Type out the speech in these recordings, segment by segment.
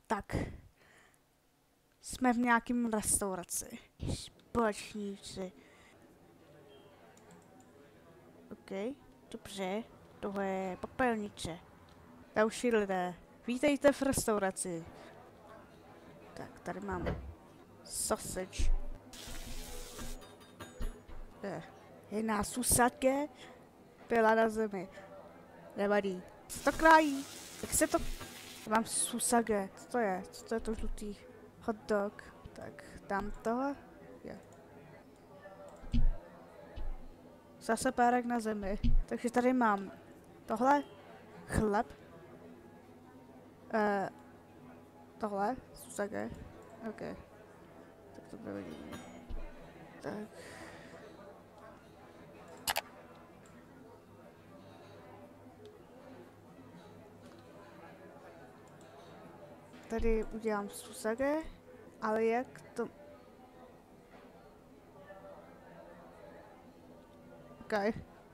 Tak. Jsme v nějakém restauraci. Společníci. OK, dobře. Tohle je popelnice. Další lidé. Vítejte v restauraci. Tak, tady máme sausage. Jedna susake byla na zemi. Nevadí. Co to krájí? Jak se to... Mám susage. Co to je? Co to je to žlutý? Hot dog. Tak, dám tohle. Je. Zase párek na zemi. Takže tady mám tohle. Chleb. Tohle. Susage. OK. Tak to provedíme. Tak. Tady udělám susage, ale jak to... OK.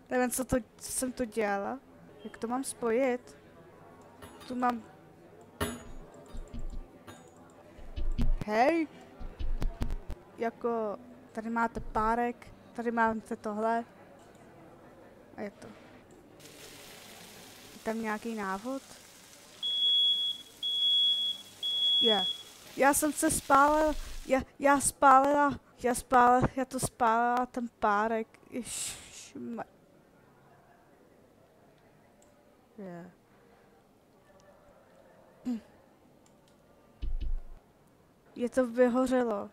Nevím, co jsem to dělala. Jak to mám spojit? Tu mám... Hej! Jako... Tady máte párek, tady máte tohle. A je to. Je tam nějaký návod? Je. Já jsem se spálil, já to spálila ten párek. Ježišmar. Je. Je to vyhořelo.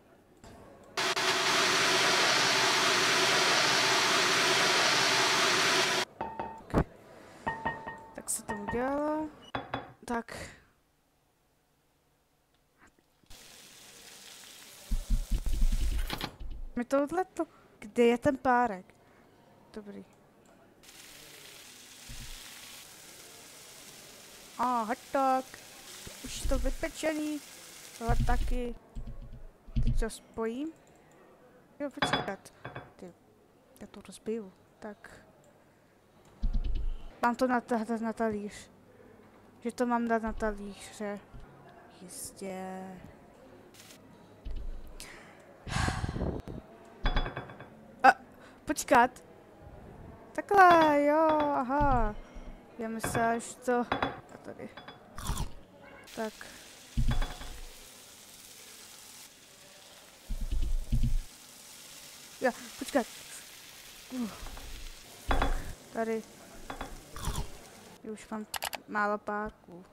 Tak se to udělalo. Tak. Mi tohleto. Kde je ten párek? Dobrý. Hot dog. Už to vypečený. Tohle taky. Teď to spojím. Jo, počkat. Ty, já to rozbiju. Tak. Mám to dát na talíř. Že to mám dát na talíře. Jistě. Počkat. Takhle, jo, aha. Já myslím, že to... A tady. Tak. Jo, počkat. Tady. Už mám málo párků.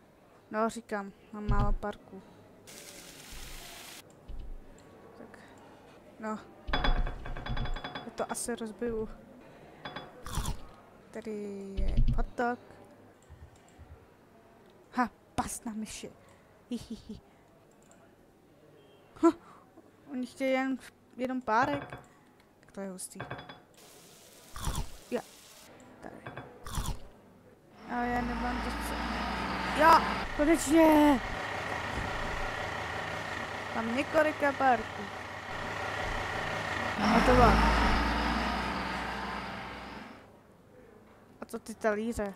No, říkám, mám málo párků. Tak. No. To asi rozbiju. Tady je hot dog. Ha, pas na myši. Hihihi. Oni chtějí jenom párek. Tak to je hustý. Jo. Tady. Ale já nemám to co. Jo, konečně. Mám několika párků. A to bylo. A to ty talíře.